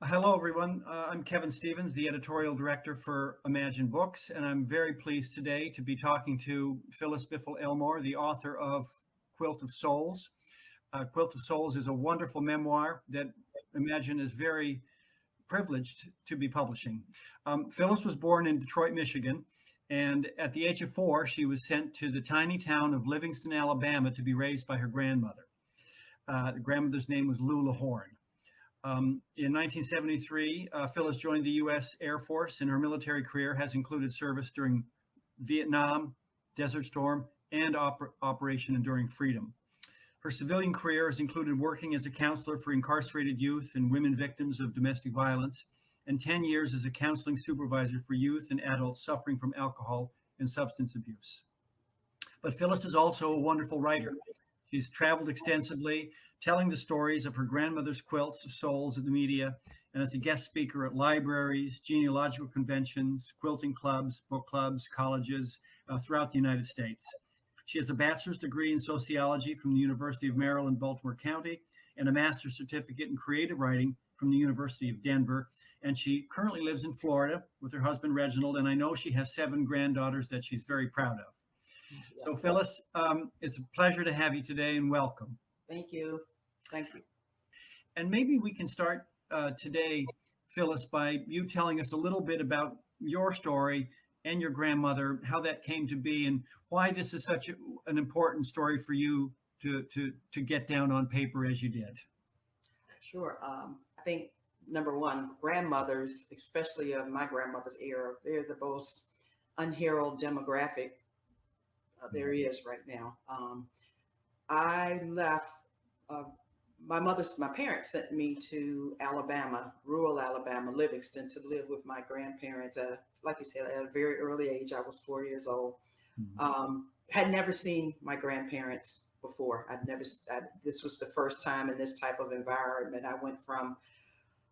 Hello, everyone. I'm Kevin Stevens, the editorial director for Imagine Books, and I'm very pleased today to be talking to Phyllis Biffle Elmore, the author of Quilt of Souls. Quilt of Souls is a wonderful memoir that Imagine is very privileged to be publishing. Phyllis was born in Detroit, Michigan, and at the age of 4, she was sent to the tiny town of Livingston, Alabama, to be raised by her grandmother. The grandmother's name was Lula Horn. In 1973, Phyllis joined the U.S. Air Force, and her military career has included service during Vietnam, Desert Storm, and Operation Enduring Freedom. Her civilian career has included working as a counselor for incarcerated youth and women victims of domestic violence, and 10 years as a counseling supervisor for youth and adults suffering from alcohol and substance abuse. But Phyllis is also a wonderful writer. She's traveled extensively, telling the stories of her grandmother's quilts of souls in the media, and as a guest speaker at libraries, genealogical conventions, quilting clubs, book clubs, colleges throughout the United States. She has a bachelor's degree in sociology from the University of Maryland, Baltimore County, and a master's certificate in creative writing from the University of Denver. And she currently lives in Florida with her husband, Reginald, and I know she has 7 granddaughters that she's very proud of. So, Phyllis, it's a pleasure to have you today, and welcome. Thank you. Thank you. And maybe we can start today, Phyllis, by you telling us a little bit about your story and your grandmother, how that came to be, and why this is such an important story for you to get down on paper as you did. Sure. I think number one, grandmothers, especially of my grandmother's era, they're the most unheralded demographic there is right now. I left. My parents sent me to Alabama, rural Alabama, Livingston, to live with my grandparents. Like you said, at a very early age, I was 4 years old. Had never seen my grandparents before. This was the first time in this type of environment. I went from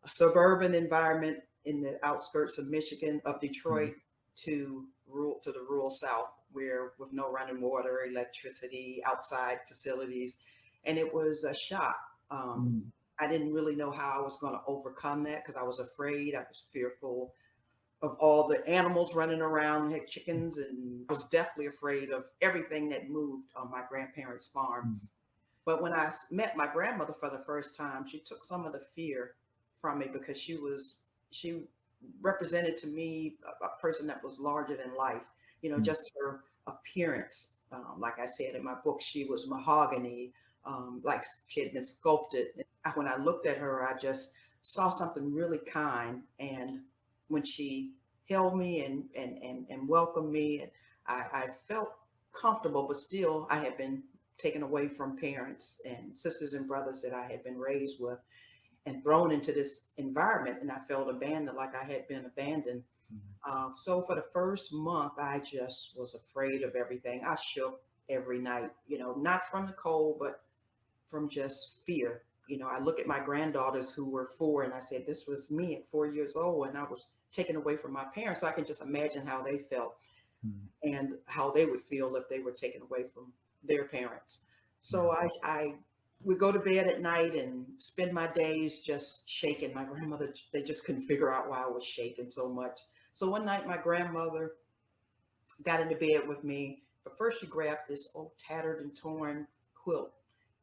a suburban environment in the outskirts of Michigan, of Detroit, to the rural South, where with no running water, electricity, outside facilities, and it was a shock. I didn't really know how I was going to overcome that because I was afraid. I was fearful of all the animals running around, had chickens, and I was definitely afraid of everything that moved on my grandparents' farm. But when I met my grandmother for the first time, she took some of the fear from me because she represented to me a person that was larger than life. Just her appearance. Like I said in my book, she was mahogany, like she had been sculpted. When I looked at her, I just saw something really kind. And when she held me and welcomed me, I felt comfortable, but still I had been taken away from parents and sisters and brothers that I had been raised with and thrown into this environment, and I felt abandoned, like I had been abandoned. So for the first month, I just was afraid of everything. I shook every night, not from the cold, but from just fear. I look at my granddaughters who were 4, and I said, this was me at 4 years old, and I was taken away from my parents. So I can just imagine how they felt and how they would feel if they were taken away from their parents. So I would go to bed at night and spend my days just shaking. My grandmother, they just couldn't figure out why I was shaking so much. So one night my grandmother got into bed with me, but first she grabbed this old tattered and torn quilt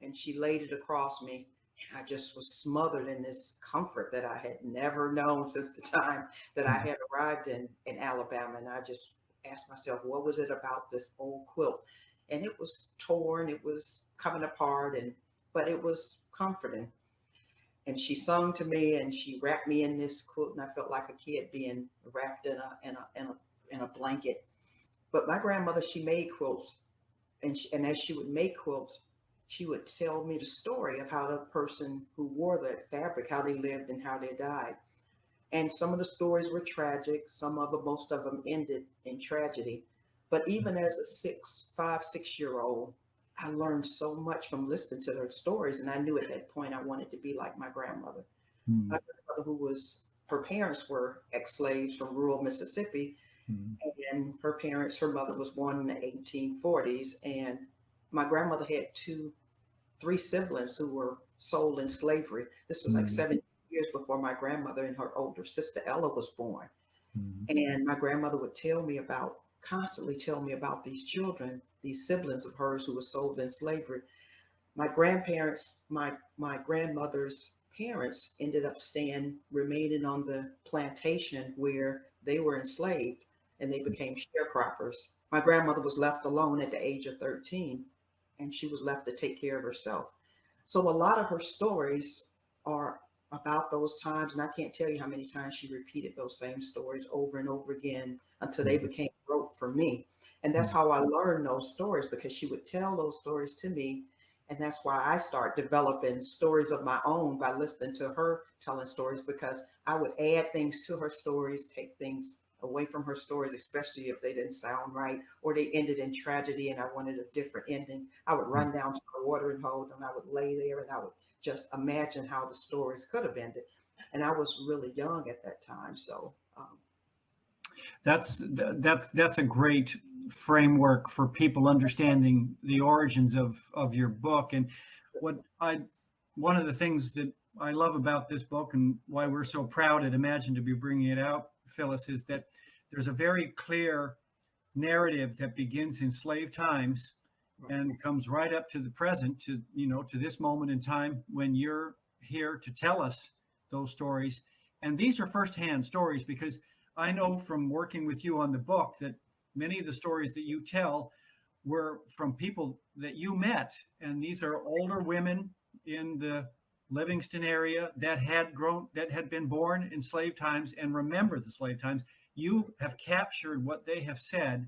and she laid it across me. I just was smothered in this comfort that I had never known since the time that I had arrived in Alabama. And I just asked myself, what was it about this old quilt? And it was torn, it was coming apart, but it was comforting. And she sung to me and she wrapped me in this quilt, and I felt like a kid being wrapped in a blanket. But my grandmother, she made quilts, and as she would make quilts, she would tell me the story of how the person who wore that fabric, how they lived and how they died. And some of the stories were tragic. Most of them ended in tragedy. But even as a 6 year old, I learned so much from listening to their stories. And I knew at that point I wanted to be like my grandmother. My grandmother, her parents were ex-slaves from rural Mississippi. And her mother was born in the 1840s. And my grandmother had 3 siblings who were sold in slavery. This was like years before my grandmother and her older sister Ella was born. Mhm. And my grandmother would constantly tell me about these children, these siblings of hers who were sold in slavery. My grandparents, my grandmother's parents ended up remaining on the plantation where they were enslaved, and they became sharecroppers. My grandmother was left alone at the age of 13, and she was left to take care of herself. So a lot of her stories are about those times, and I can't tell you how many times she repeated those same stories over and over again until they Mhm. became rote for me. And that's Mhm. how I learned those stories, because she would tell those stories to me. And that's why I start developing stories of my own by listening to her telling stories, because I would add things to her stories, take things away from her stories, especially if they didn't sound right or they ended in tragedy and I wanted a different ending. I would run down to the watering hole and I would lay there and I would just imagine how the stories could have ended. And I was really young at that time. So, That's a great framework for people understanding the origins of your book. And what I one of the things that I love about this book and why we're so proud at Imagine to be bringing it out, Phyllis, is that there's a very clear narrative that begins in slave times and comes right up to the present, to this moment in time when you're here to tell us those stories. And these are firsthand stories, because I know from working with you on the book that many of the stories that you tell were from people that you met, and these are older women in the Livingston area that had been born in slave times and remember the slave times. You have captured what they have said,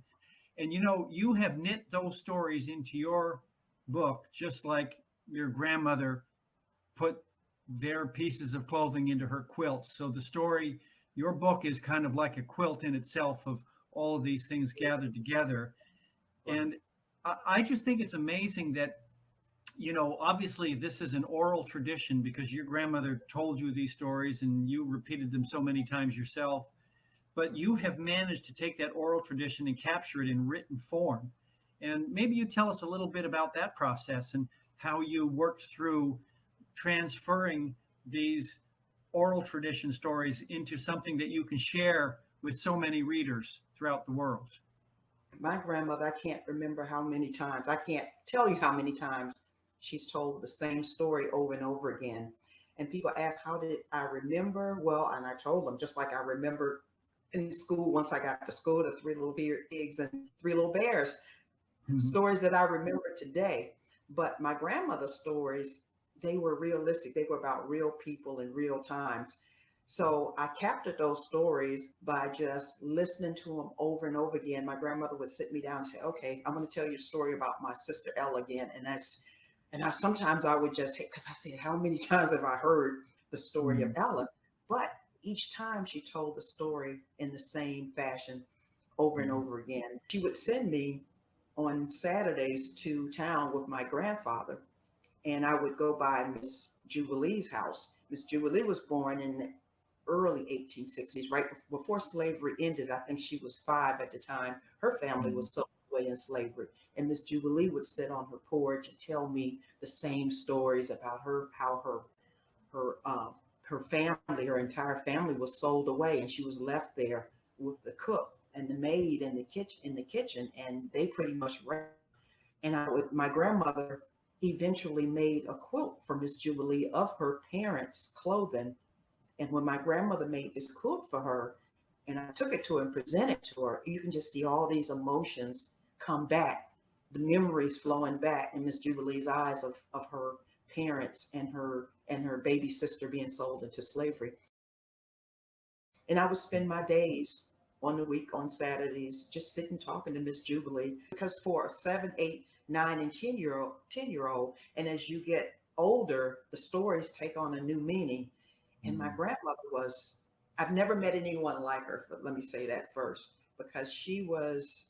and you have knit those stories into your book, just like your grandmother put their pieces of clothing into her quilts. So your book is kind of like a quilt in itself of all of these things gathered together. right. And I just think it's amazing that, obviously this is an oral tradition because your grandmother told you these stories and you repeated them so many times yourself, but you have managed to take that oral tradition and capture it in written form. And maybe you tell us a little bit about that process and how you worked through transferring these oral tradition stories into something that you can share with so many readers throughout the world. My grandmother, I can't remember how many times, I can't tell you how many times she's told the same story over and over again. And people ask, how did I remember? Well, and I told them, just like I remember in school, once I got to school, the three little pigs and three little bears, Mhm. stories that I remember today. But my grandmother's stories, they were realistic. They were about real people in real times. So I captured those stories by just listening to them over and over again. My grandmother would sit me down and say, "Okay, I'm going to tell you the story about my sister Ella again." And I sometimes I would just, because I said, how many times have I heard the story of Mhm. Ella? But each time she told the story in the same fashion over and Mhm. over again. She would send me on Saturdays to town with my grandfather, and I would go by Miss Jubilee's house. Miss Jubilee was born in the early 1860s, right before slavery ended. I think she was 5 at the time. Her family Mhm. was sold away in slavery, and Miss Jubilee would sit on her porch and tell me the same stories about how her her family, her entire family was sold away, and she was left there with the cook and the maid in the kitchen, and they pretty much ran. And my grandmother eventually made a quilt for Miss Jubilee of her parents' clothing. And when my grandmother made this quilt for her, and I took it to her and presented to her, you can just see all these emotions come back, the memories flowing back in Miss Jubilee's eyes of her parents and her baby sister being sold into slavery. And I would spend my days on the week on Saturdays just sitting talking to Miss Jubilee, because for a 7, 8, 9, and 10-year old, and as you get older, the stories take on a new meaning. And my Mhm. grandmother was, I've never met anyone like her, but let me say that first, because she was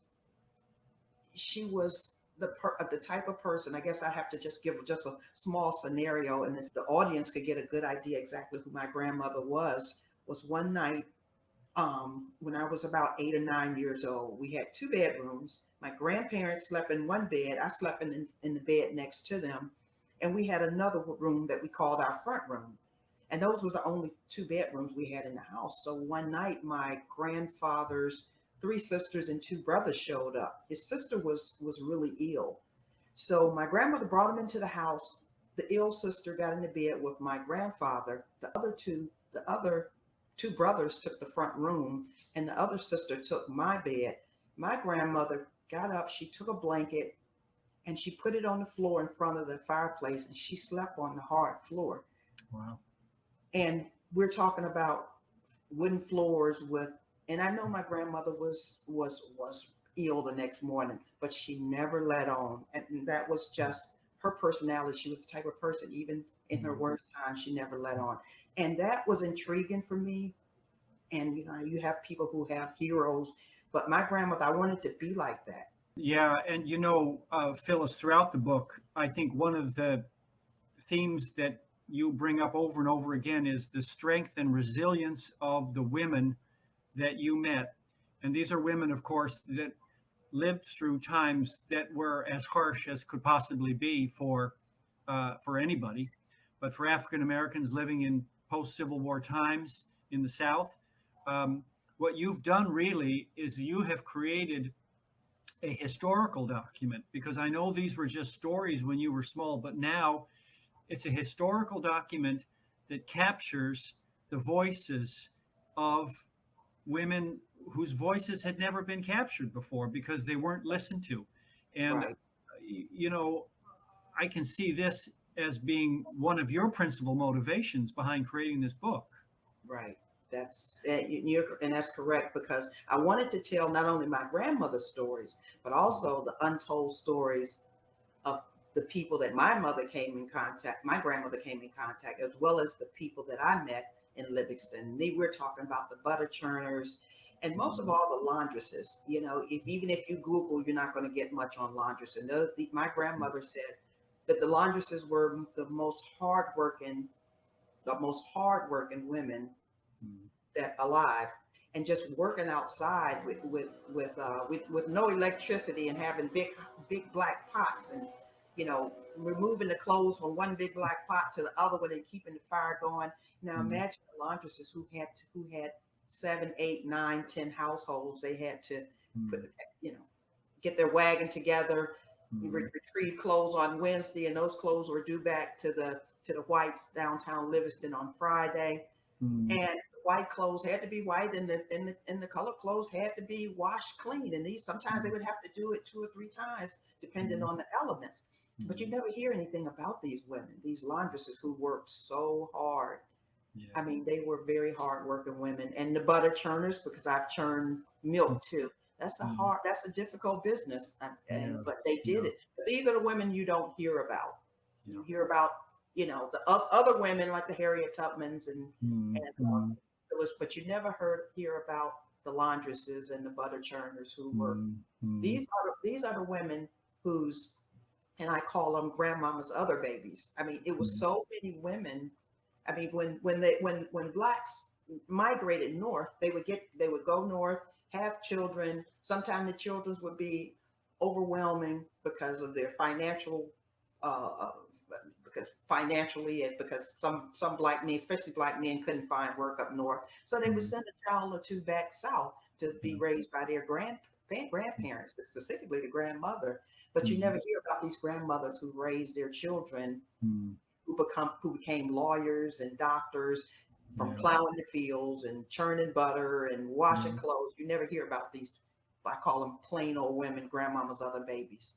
the type of person. I guess I have to just give just a small scenario, and this the audience could get a good idea exactly who my grandmother was. Was one night, when I was about 8 or 9 years old. We had two bedrooms. My grandparents slept in one bed. I slept in the bed next to them. And we had another room that we called our front room. And those were the only two bedrooms we had in the house. So one night, my grandfather's three sisters and two brothers showed up. His sister was really ill. So my grandmother brought him into the house. The ill sister got into bed with my grandfather. The other two brothers took the front room, and the other sister took my bed. My grandmother got up, she took a blanket and she put it on the floor in front of the fireplace, and she slept on the hard floor. Wow. And we're talking about wooden floors with, and I know my grandmother was ill the next morning, but she never let on. And that was just her personality. She was the type of person, even in her worst time, she never let on. And that was intriguing for me. And you have people who have heroes, but my grandmother, I wanted to be like that. Yeah, and Phyllis, throughout the book, I think one of the themes that you bring up over and over again is the strength and resilience of the women that you met. And these are women, of course, that lived through times that were as harsh as could possibly be for anybody, but for African Americans living in post-Civil War times in the South, what you've done really is you have created a historical document, because I know these were just stories when you were small, but now it's a historical document that captures the voices of women whose voices had never been captured before because they weren't listened to. And, Right. you know, I can see this as being one of your principal motivations behind creating this book. Right. And that's correct, because I wanted to tell not only my grandmother's stories, but also the untold stories of the people that my grandmother came in contact, as well as the people that I met in Livingston. We're talking about the butter churners, and most of all the laundresses. Even if you Google, you're not going to get much on laundresses. My grandmother said that the laundresses were the most hardworking women that alive, and just working outside with no electricity, and having big black pots, and removing the clothes from one big black pot to the other one and keeping the fire going. Now imagine the laundresses who had 7, 8, 9, 10 households. They had to put, get their wagon together, retrieve clothes on Wednesday, and those clothes were due back to the whites downtown Livingston on Friday. And the white clothes had to be white, and the color clothes had to be washed clean. And these, sometimes they would have to do it 2 or 3 times, depending on the elements. But you never hear anything about these women, these laundresses who worked so hard. Yeah. I mean, they were very hardworking women. And the butter churners, because I've churned milk too. That's a difficult business. But they did it. But these are the women you don't hear about. You hear about, the other women like the Harriet Tubmans and Phyllis, but you never hear about the laundresses and the butter churners who were. These are the women whose, and I call them grandmama's other babies. I mean, it was so many women. I mean, when blacks migrated north, they would go north, have children. Sometimes the children would be overwhelming because of their because some black men, especially black men, couldn't find work up north, so they would send a child or two back south to be raised by their grandparents, specifically the grandmother. But you never hear about these grandmothers who raised their children, who became lawyers and doctors from plowing the fields and churning butter and washing clothes. You never hear about these, I call them plain old women, grandmama's other babies.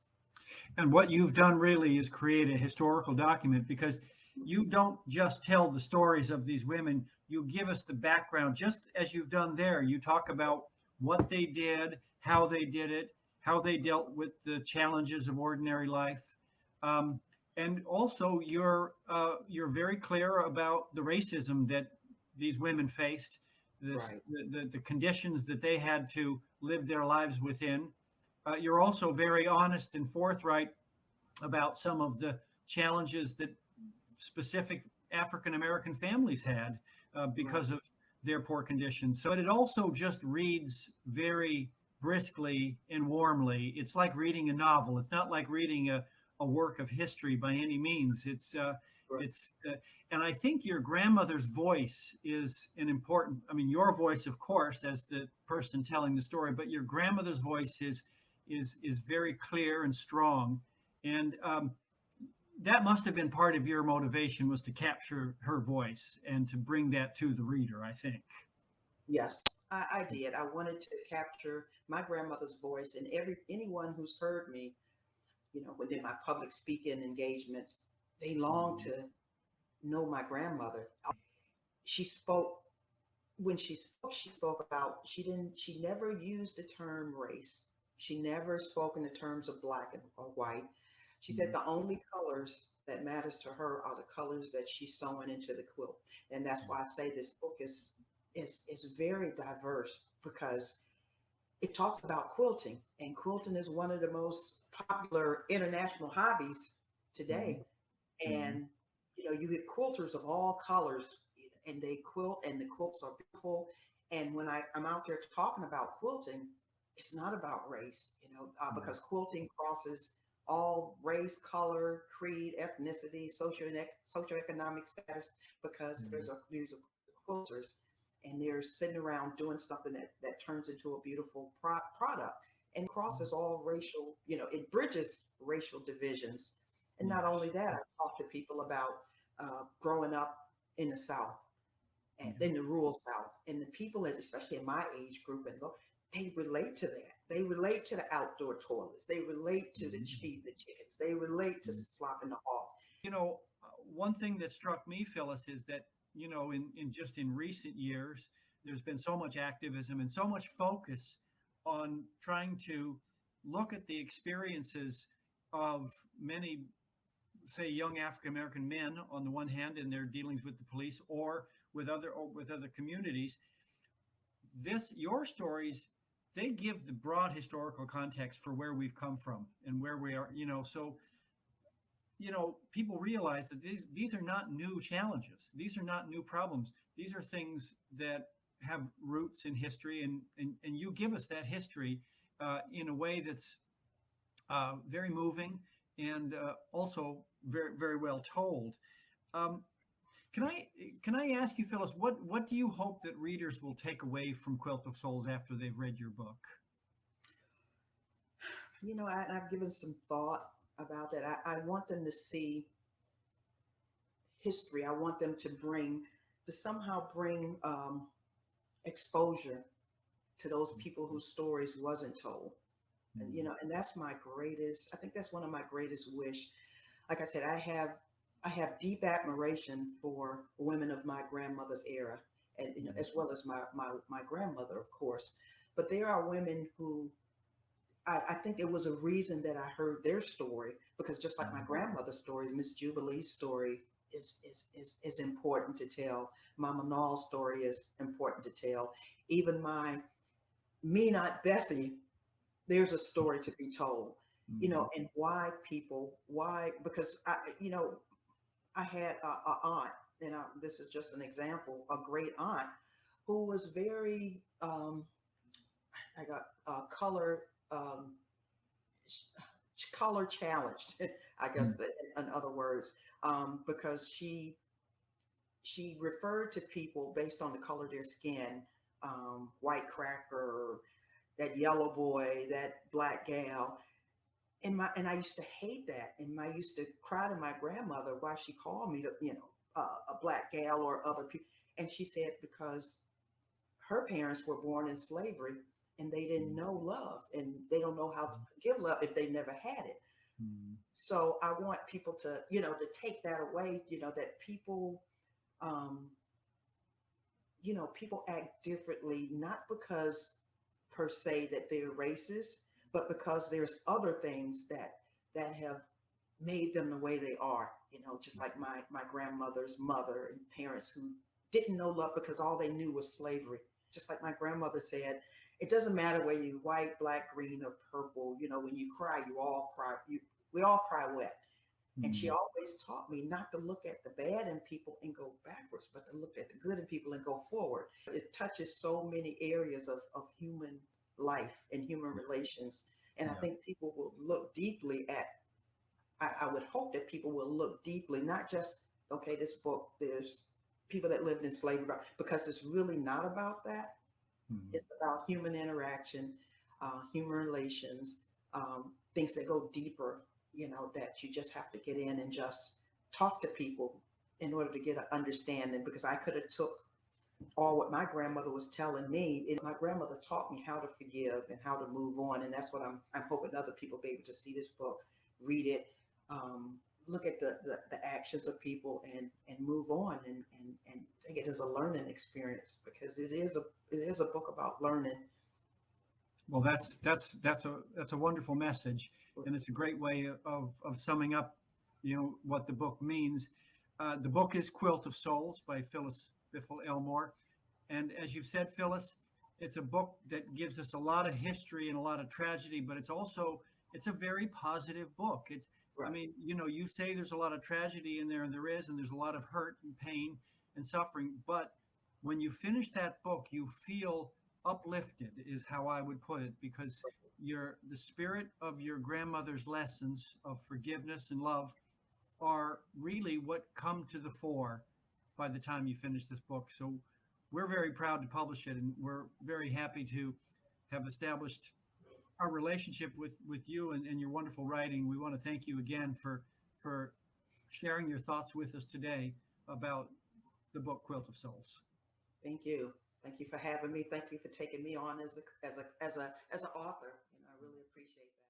And what you've done really is create a historical document, because you don't just tell the stories of these women, you give us the background, just as you've done there. You talk about what they did, how they did it, how they dealt with the challenges of ordinary life. And also you're very clear about the racism that these women faced, the conditions that they had to live their lives within. You're also very honest and forthright about some of the challenges that specific African American families had because of their poor conditions. So it also just reads very briskly and warmly. It's like reading a novel. It's not like reading a work of history by any means. It's Right. It's and I think your grandmother's voice is an important. I mean, your voice, of course, as the person telling the story, but your grandmother's voice is very clear and strong, and that must have been part of your motivation was to capture her voice and to bring that to the reader. I think. Yes, I did. I wanted to capture my grandmother's voice, and anyone who's heard me, within my public speaking engagements, they long Mhm. to know my grandmother. She spoke when she spoke about she never used the term race. She never spoke in the terms of black or white. She said Mhm. the only colors that matters to her are the colors that she's sewing into the quilt. And that's why I say this book is very diverse because it talks about quilting, and quilting is one of the most popular international hobbies today. Mhm. Mhm. And you get quilters of all colors, and they quilt, and the quilts are beautiful. And when I'm out there talking about quilting, it's not about race, Mhm. because quilting crosses all race, color, creed, ethnicity, socioeconomic status, because Mhm. there's a quilters, and they're sitting around doing something that turns into a beautiful product, and crosses all racial, it bridges racial divisions. And not only Yes. that, I talk to people about growing up in the South and Yeah. in the rural South, and the people that, especially in my age group, and they relate to that. They relate to the outdoor toilets. They relate to the Mhm. feeding the chickens. They relate to Mhm. slopping the hog. One thing that struck me, Phyllis, is that in just in recent years, there's been so much activism and so much focus on trying to look at the experiences of many, say, young African American men on the one hand in their dealings with the police or with other communities. This your stories, they give the broad historical context for where we've come from and where we are. So people realize that these are not new challenges. These are not new problems. These are things that have roots in history, and you give us that history in a way that's very moving and also very very well told. Um, can I ask you, Phyllis, what do you hope that readers will take away from Quilt of Souls after they've read your book? I've given some thought about that. I want them to see history. I want them to somehow bring exposure to those people whose stories wasn't told. And Mhm. and that's my greatest, I think that's one of my greatest wish. Like I said, I have deep admiration for women of my grandmother's era, and Mhm. as well as my grandmother, of course. But there are women who I think it was a reason that I heard their story, because just like my Mhm. grandmother's story, Miss Jubilee's story is important to tell. Mama Nall's story is important to tell. Even my me not Bessie, there's a story to be told. Mhm. And why, because I had a aunt, and this is just an example, a great aunt who was very I got color um, color challenged, I guess, Mhm. in other words, because she referred to people based on the color of their skin, white cracker, that yellow boy, that black gal. And I used to hate that, and I used to cry to my grandmother why she called me, a black gal or other people. And she said because her parents were born in slavery, and they didn't know love, and they don't know how to give love if they never had it. Mhm. So I want people to take that away, that um, people act differently, not because per se that they're racist, but because there's other things that have made them the way they are. Just like my grandmother's mother and parents who didn't know love because all they knew was slavery. Just like my grandmother said, it doesn't matter whether you're white, black, green, or purple. When you cry, you all cry. We all cry wet. And she Mhm. always taught me not to look at the bad in people and go backwards, but to look at the good in people and go forward. It touches so many areas of human life and human relations. And I Yeah. think people will look deeply at, I would hope that people will look deeply, not just okay, this book, there's people that lived in slavery, because it's really not about that. Mhm. It's about human interaction, human relations, things that go deeper, that you just have to get in and just talk to people in order to get an understanding. Because I could have took all what my grandmother was telling me. My grandmother taught me how to forgive and how to move on. And that's what I'm hoping other people be able to see this book, read it, look at the actions of people and move on and take it as a learning experience, because it is a book about learning. Well, that's a wonderful message, and it's a great way of summing up, what the book means. The book is Quilt of Souls by Phyllis Biffle Elmore, and as you've said, Phyllis, it's a book that gives us a lot of history and a lot of tragedy, but it's a very positive book. I Right. mean, you say there's a lot of tragedy in there, and there is, and there's a lot of hurt and pain and suffering, but when you finish that book, you feel uplifted, is how I would put it, because the spirit of your grandmother's lessons of forgiveness and love are really what come to the fore by the time you finish this book. So we're very proud to publish it, and we're very happy to have established our relationship with you and your wonderful writing. We want to thank you again for sharing your thoughts with us today about the book Quilt of Souls. Thank you. Thank you for having me. Thank you for taking me on as an author. I really appreciate that.